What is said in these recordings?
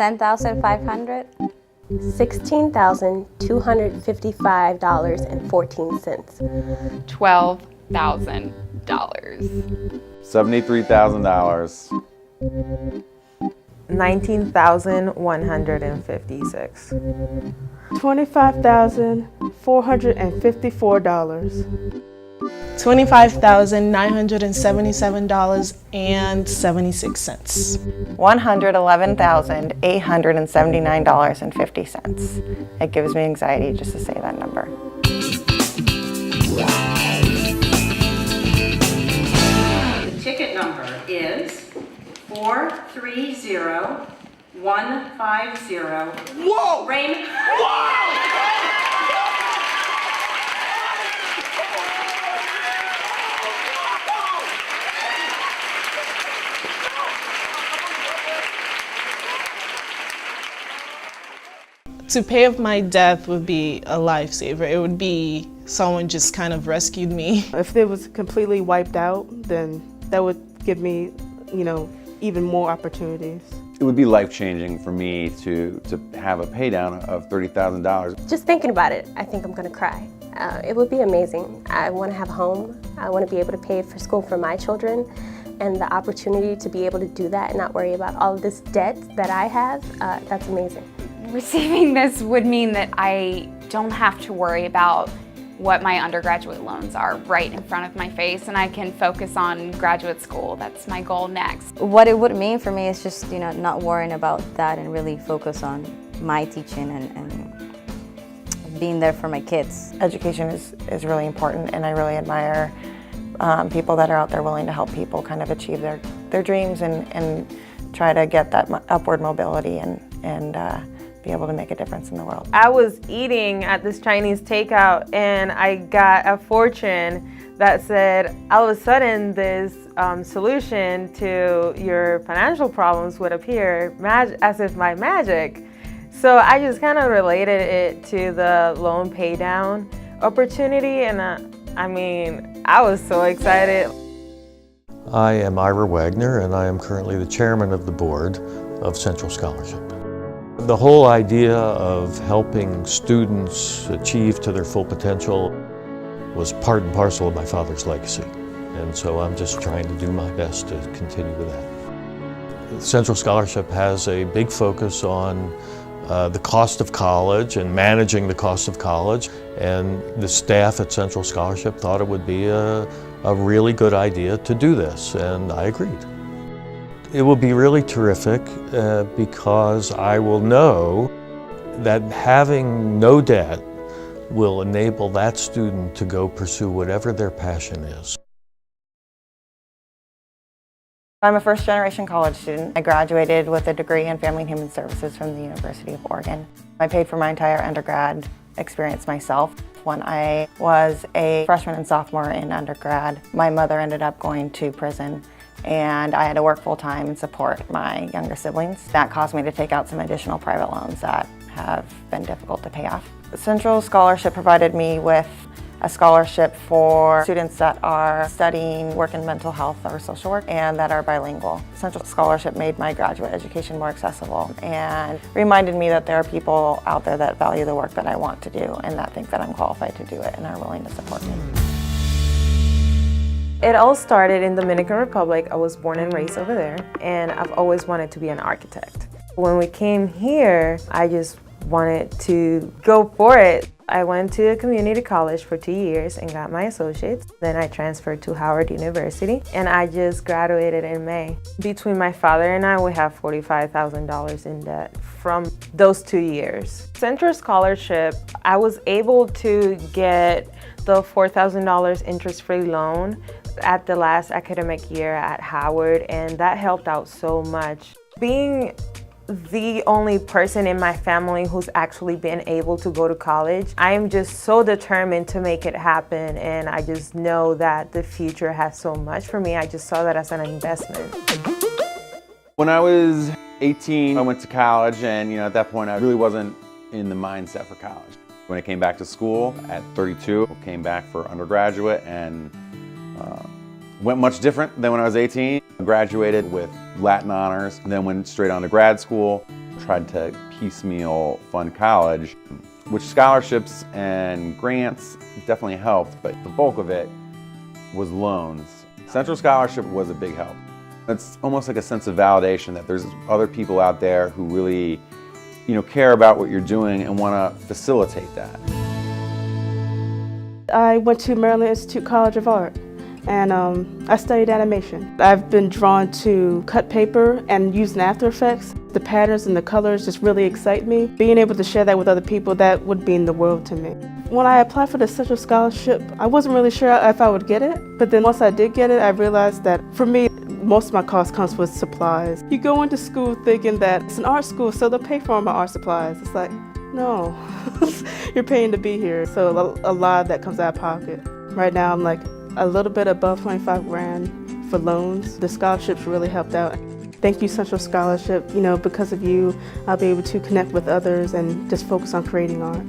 $10,500. $16,255.14. $12,000. $73,000. $19,156. $25,454. $25,977.76. $111,879.50. It gives me anxiety just to say that number. The ticket number is 430150. Whoa! Raymond. To pay off my death would be a lifesaver. It would be someone just kind of rescued me. If it was completely wiped out, then that would give me, even more opportunities. It would be life-changing for me to have a pay down of $30,000. Just thinking about it, I think I'm gonna cry. It would be amazing. I wanna have a home. I wanna be able to pay for school for my children, and the opportunity to be able to do that and not worry about all of this debt that I have, that's amazing. Receiving this would mean that I don't have to worry about what my undergraduate loans are right in front of my face, and I can focus on graduate school. That's my goal next. What it would mean for me is just, not worrying about that and really focus on my teaching and being there for my kids. Education is really important, and I really admire people that are out there willing to help people kind of achieve their dreams and try to get that upward mobility and be able to make a difference in the world. I was eating at this Chinese takeout and I got a fortune that said, all of a sudden this solution to your financial problems would appear as if by magic. So I just kind of related it to the loan pay down opportunity, and I was so excited. I am Ira Wagner, and I am currently the chairman of the board of Central Scholarship. The whole idea of helping students achieve to their full potential was part and parcel of my father's legacy. And so I'm just trying to do my best to continue with that. Central Scholarship has a big focus on the cost of college and managing the cost of college. And the staff at Central Scholarship thought it would be a really good idea to do this, and I agreed. It will be really terrific because I will know that having no debt will enable that student to go pursue whatever their passion is. I'm a first-generation college student. I graduated with a degree in Family and Human Services from the University of Oregon. I paid for my entire undergrad experience myself. When I was a freshman and sophomore in undergrad, my mother ended up going to prison, and I had to work full-time and support my younger siblings. That caused me to take out some additional private loans that have been difficult to pay off. Central Scholarship provided me with a scholarship for students that are studying work and mental health or social work and that are bilingual. Central Scholarship made my graduate education more accessible and reminded me that there are people out there that value the work that I want to do and that think that I'm qualified to do it and are willing to support me. It all started in the Dominican Republic. I was born and raised over there, and I've always wanted to be an architect. When we came here, I just wanted to go for it. I went to a community college for 2 years and got my associates. Then I transferred to Howard University, and I just graduated in May. Between my father and I, we have $45,000 in debt from those 2 years. Central Scholarship, I was able to get the $4,000 interest-free loan at the last academic year at Howard, and that helped out so much. Being the only person in my family who's actually been able to go to college, I am just so determined to make it happen, and I just know that the future has so much for me. I just saw that as an investment. When I was 18, I went to college, and at that point I really wasn't in the mindset for college. When I came back to school at 32, I came back for undergraduate and went much different than when I was 18. I graduated with Latin honors, then went straight on to grad school. tried to piecemeal fund college, which scholarships and grants definitely helped, but the bulk of it was loans. Central Scholarship was a big help. It's almost like a sense of validation that there's other people out there who really, care about what you're doing and want to facilitate that. I went to Maryland Institute College of Art, and I studied animation. I've been drawn to cut paper and using After Effects. The patterns and the colors just really excite me. Being able to share that with other people, that would mean the world to me. When I applied for the Central Scholarship, I wasn't really sure if I would get it, but then once I did get it, I realized that for me, most of my cost comes with supplies. You go into school thinking that it's an art school, so they'll pay for all my art supplies. It's like, no, you're paying to be here. So a lot of that comes out of pocket. Right now, I'm like a little bit above 25 grand for loans. The scholarships really helped out. Thank you, Central Scholarship. Because of you, I'll be able to connect with others and just focus on creating art.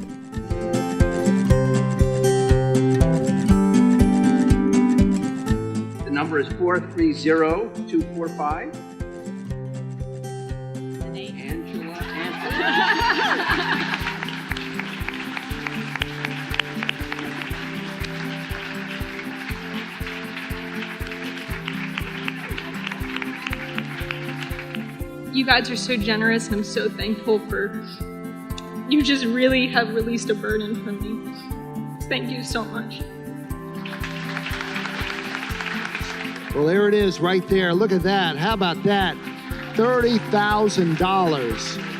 The number is 430245. Angela. You guys are so generous, and I'm so thankful for you. Just really have released a burden from me. Thank you so much. Well, there it is right there. Look at that. How about that? $30,000.